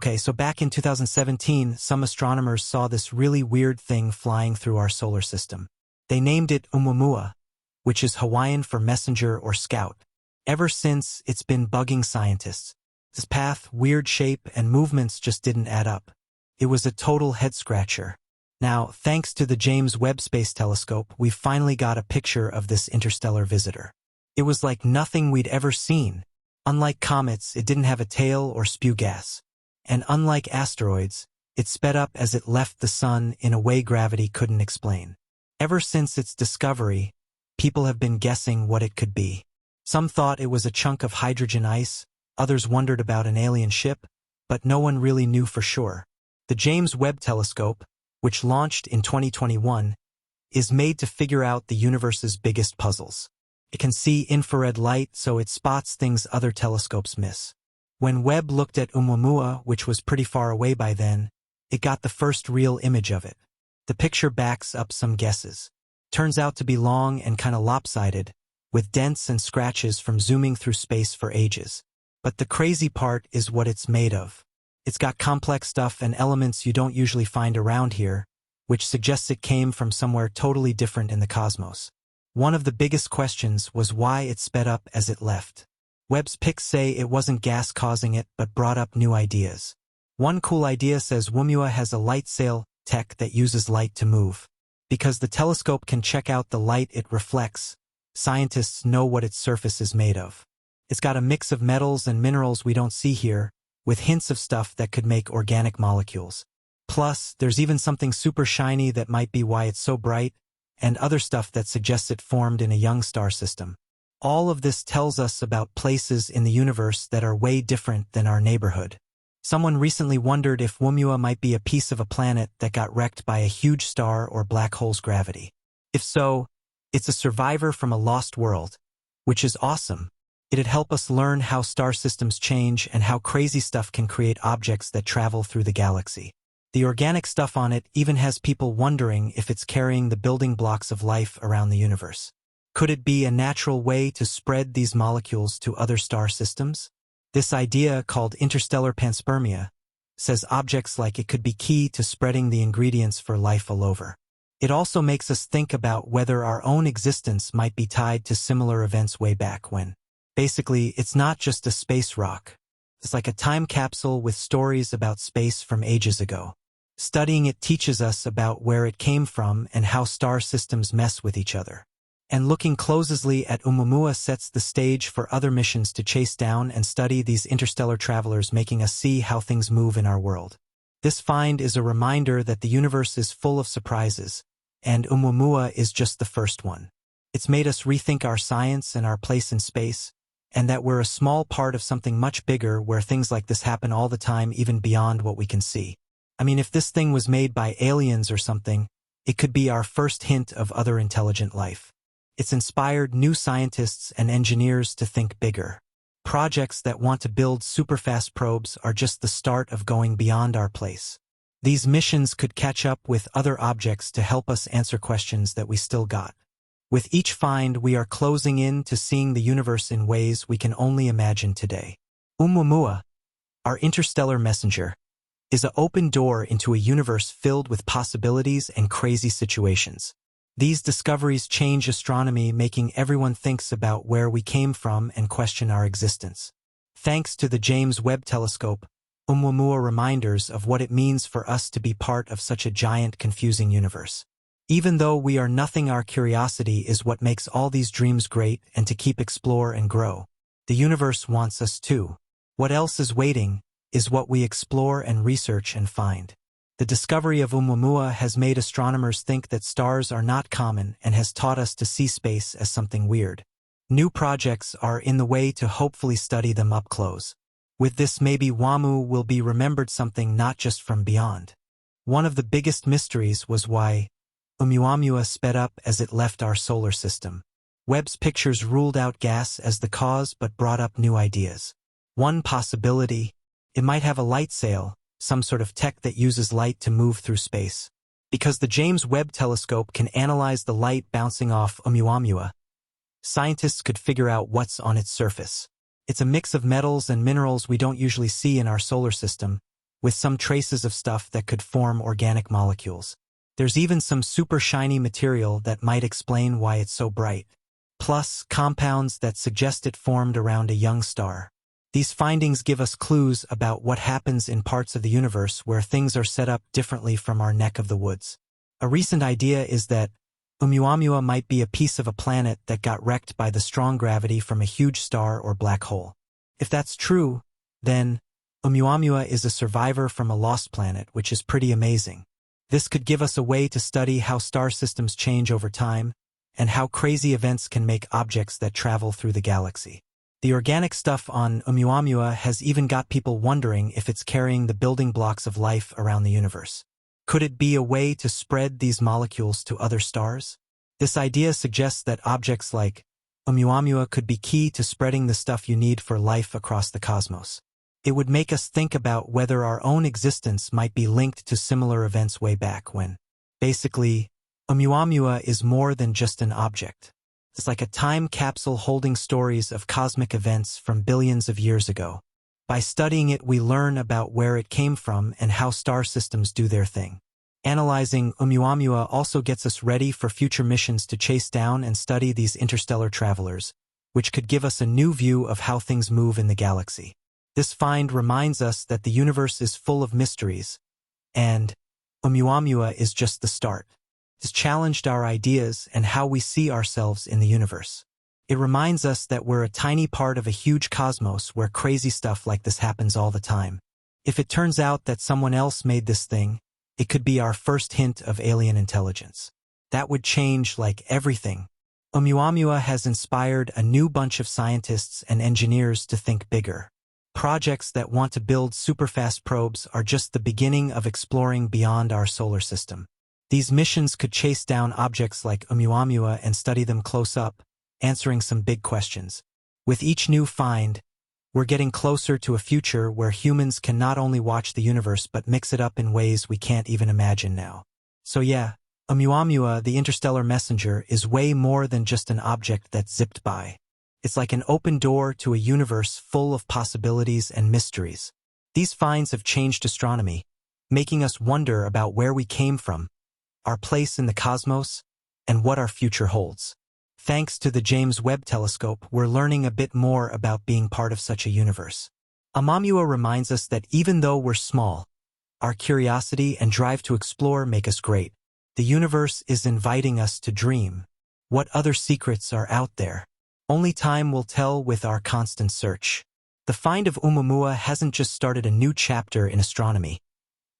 Okay, so back in 2017, some astronomers saw this really weird thing flying through our solar system. They named it Oumuamua, which is Hawaiian for messenger or scout. Ever since, it's been bugging scientists. This path, weird shape, and movements just didn't add up. It was a total head-scratcher. Now, thanks to the James Webb Space Telescope, we finally got a picture of this interstellar visitor. It was like nothing we'd ever seen. Unlike comets, it didn't have a tail or spew gas. And unlike asteroids, it sped up as it left the sun in a way gravity couldn't explain. Ever since its discovery, people have been guessing what it could be. Some thought it was a chunk of hydrogen ice, others wondered about an alien ship, but no one really knew for sure. The James Webb Telescope, which launched in 2021, is made to figure out the universe's biggest puzzles. It can see infrared light, so it spots things other telescopes miss. When Webb looked at Oumuamua, which was pretty far away by then, it got the first real image of it. The picture backs up some guesses. Turns out to be long and kinda lopsided, with dents and scratches from zooming through space for ages. But the crazy part is what it's made of. It's got complex stuff and elements you don't usually find around here, which suggests it came from somewhere totally different in the cosmos. One of the biggest questions was why it sped up as it left. Webb's pics say it wasn't gas causing it, but brought up new ideas. One cool idea says Oumuamua has a light sail tech that uses light to move. Because the telescope can check out the light it reflects, scientists know what its surface is made of. It's got a mix of metals and minerals we don't see here, with hints of stuff that could make organic molecules. Plus, there's even something super shiny that might be why it's so bright, and other stuff that suggests it formed in a young star system. All of this tells us about places in the universe that are way different than our neighborhood. Someone recently wondered if Oumuamua might be a piece of a planet that got wrecked by a huge star or black hole's gravity. If so, it's a survivor from a lost world, which is awesome. It'd help us learn how star systems change and how crazy stuff can create objects that travel through the galaxy. The organic stuff on it even has people wondering if it's carrying the building blocks of life around the universe. Could it be a natural way to spread these molecules to other star systems? This idea, called interstellar panspermia, says objects like it could be key to spreading the ingredients for life all over. It also makes us think about whether our own existence might be tied to similar events way back when. Basically, it's not just a space rock. It's like a time capsule with stories about space from ages ago. Studying it teaches us about where it came from and how star systems mess with each other. And looking closely at Oumuamua sets the stage for other missions to chase down and study these interstellar travelers, making us see how things move in our world. This find is a reminder that the universe is full of surprises, and Oumuamua is just the first one. It's made us rethink our science and our place in space, and that we're a small part of something much bigger where things like this happen all the time, even beyond what we can see. I mean, if this thing was made by aliens or something, it could be our first hint of other intelligent life. It's inspired new scientists and engineers to think bigger. Projects that want to build superfast probes are just the start of going beyond our place. These missions could catch up with other objects to help us answer questions that we still got. With each find, we are closing in to seeing the universe in ways we can only imagine today. Oumuamua, our interstellar messenger, is an open door into a universe filled with possibilities and crazy situations. These discoveries change astronomy, making everyone think about where we came from and question our existence. Thanks to the James Webb Telescope, Oumuamua reminders of what it means for us to be part of such a giant, confusing universe. Even though we are nothing, our curiosity is what makes all these dreams great, and to keep explore and grow. The universe wants us to. What else is waiting is what we explore and research and find. The discovery of Oumuamua has made astronomers think that stars are not common and has taught us to see space as something weird. New projects are in the way to hopefully study them up close. With this, maybe Oumuamua will be remembered something not just from beyond. One of the biggest mysteries was why Oumuamua sped up as it left our solar system. Webb's pictures ruled out gas as the cause but brought up new ideas. One possibility: it might have a light sail, some sort of tech that uses light to move through space. Because the James Webb Telescope can analyze the light bouncing off Oumuamua, scientists could figure out what's on its surface. It's a mix of metals and minerals we don't usually see in our solar system, with some traces of stuff that could form organic molecules. There's even some super shiny material that might explain why it's so bright. Plus, compounds that suggest it formed around a young star. These findings give us clues about what happens in parts of the universe where things are set up differently from our neck of the woods. A recent idea is that Oumuamua might be a piece of a planet that got wrecked by the strong gravity from a huge star or black hole. If that's true, then Oumuamua is a survivor from a lost planet, which is pretty amazing. This could give us a way to study how star systems change over time and how crazy events can make objects that travel through the galaxy. The organic stuff on Oumuamua has even got people wondering if it's carrying the building blocks of life around the universe. Could it be a way to spread these molecules to other stars? This idea suggests that objects like Oumuamua could be key to spreading the stuff you need for life across the cosmos. It would make us think about whether our own existence might be linked to similar events way back when. Basically, Oumuamua is more than just an object. It's like a time capsule holding stories of cosmic events from billions of years ago. By studying it, we learn about where it came from and how star systems do their thing. Analyzing Oumuamua also gets us ready for future missions to chase down and study these interstellar travelers, which could give us a new view of how things move in the galaxy. This find reminds us that the universe is full of mysteries, and Oumuamua is just the start. It's challenged our ideas and how we see ourselves in the universe. It reminds us that we're a tiny part of a huge cosmos where crazy stuff like this happens all the time. If it turns out that someone else made this thing, it could be our first hint of alien intelligence. That would change like everything. Oumuamua has inspired a new bunch of scientists and engineers to think bigger. Projects that want to build superfast probes are just the beginning of exploring beyond our solar system. These missions could chase down objects like Oumuamua and study them close up, answering some big questions. With each new find, we're getting closer to a future where humans can not only watch the universe but mix it up in ways we can't even imagine now. So yeah, Oumuamua, the interstellar messenger, is way more than just an object that zipped by. It's like an open door to a universe full of possibilities and mysteries. These finds have changed astronomy, making us wonder about where we came from, our place in the cosmos, and what our future holds. Thanks to the James Webb telescope, we're learning a bit more about being part of such a universe. Oumuamua reminds us that even though we're small, our curiosity and drive to explore make us great. The universe is inviting us to dream. What other secrets are out there? Only time will tell with our constant search. The find of Oumuamua hasn't just started a new chapter in astronomy.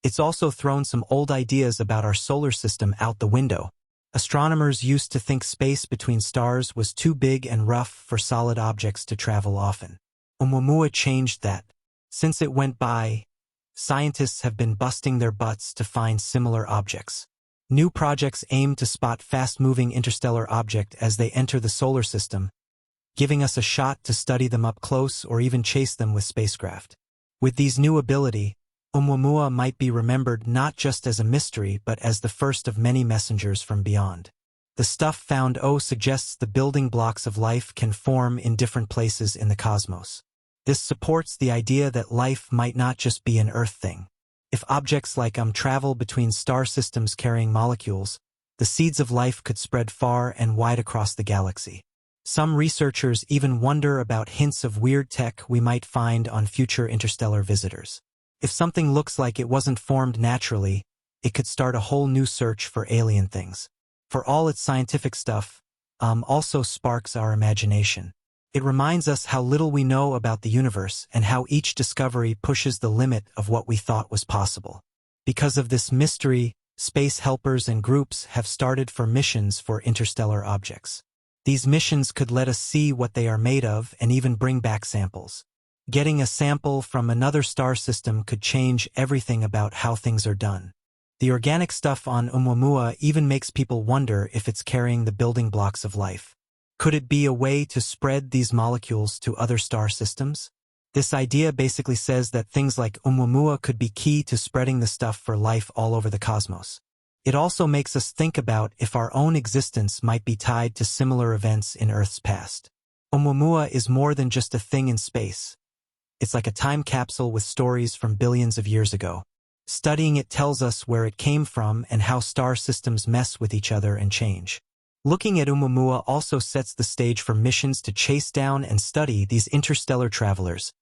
It's also thrown some old ideas about our solar system out the window. Astronomers used to think space between stars was too big and rough for solid objects to travel often. Oumuamua changed that. Since it went by, scientists have been busting their butts to find similar objects. New projects aim to spot fast-moving interstellar objects as they enter the solar system, giving us a shot to study them up close or even chase them with spacecraft. With these new abilities, Oumuamua might be remembered not just as a mystery but as the first of many messengers from beyond. The stuff found suggests the building blocks of life can form in different places in the cosmos. This supports the idea that life might not just be an Earth thing. If objects like travel between star systems carrying molecules, the seeds of life could spread far and wide across the galaxy. Some researchers even wonder about hints of weird tech we might find on future interstellar visitors. If something looks like it wasn't formed naturally, it could start a whole new search for alien things. For all its scientific stuff, also sparks our imagination. It reminds us how little we know about the universe and how each discovery pushes the limit of what we thought was possible. Because of this mystery, space helpers and groups have started for missions for interstellar objects. These missions could let us see what they are made of and even bring back samples. Getting a sample from another star system could change everything about how things are done. The organic stuff on Oumuamua even makes people wonder if it's carrying the building blocks of life. Could it be a way to spread these molecules to other star systems? This idea basically says that things like Oumuamua could be key to spreading the stuff for life all over the cosmos. It also makes us think about if our own existence might be tied to similar events in Earth's past. Oumuamua is more than just a thing in space. It's like a time capsule with stories from billions of years ago. Studying it tells us where it came from and how star systems mess with each other and change. Looking at Oumuamua also sets the stage for missions to chase down and study these interstellar travelers,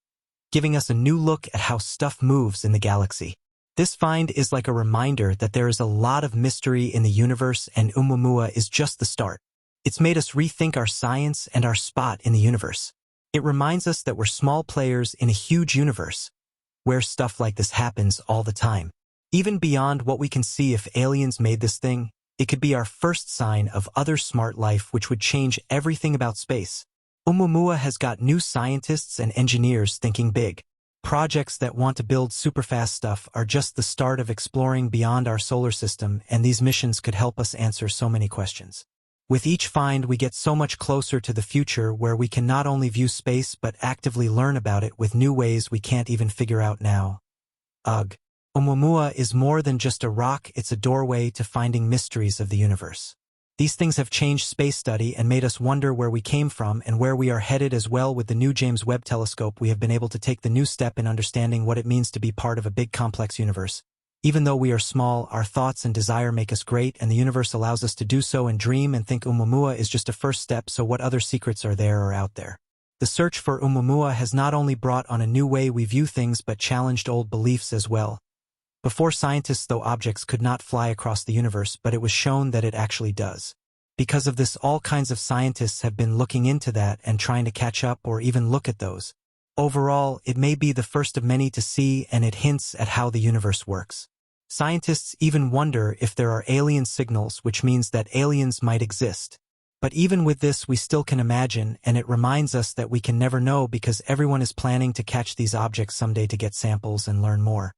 giving us a new look at how stuff moves in the galaxy. This find is like a reminder that there is a lot of mystery in the universe, and Oumuamua is just the start. It's made us rethink our science and our spot in the universe. It reminds us that we're small players in a huge universe, where stuff like this happens all the time. Even beyond what we can see, if aliens made this thing, it could be our first sign of other smart life which would change everything about space. Oumuamua has got new scientists and engineers thinking big. Projects that want to build superfast stuff are just the start of exploring beyond our solar system, and these missions could help us answer so many questions. With each find, we get so much closer to the future where we can not only view space but actively learn about it with new ways we can't even figure out now. Ugh. Oumuamua is more than just a rock, it's a doorway to finding mysteries of the universe. These things have changed space study and made us wonder where we came from and where we are headed as well. With the new James Webb telescope, we have been able to take the new step in understanding what it means to be part of a big complex universe. Even though we are small, our thoughts and desire make us great, and the universe allows us to do so and dream and think. Oumuamua is just a first step, so what other secrets are there or out there? The search for Oumuamua has not only brought on a new way we view things but challenged old beliefs as well. Before scientists thought objects could not fly across the universe, but it was shown that it actually does. Because of this, all kinds of scientists have been looking into that and trying to catch up or even look at those. Overall, it may be the first of many to see, and it hints at how the universe works. Scientists even wonder if there are alien signals, which means that aliens might exist. But even with this, we still can imagine, and it reminds us that we can never know because everyone is planning to catch these objects someday to get samples and learn more.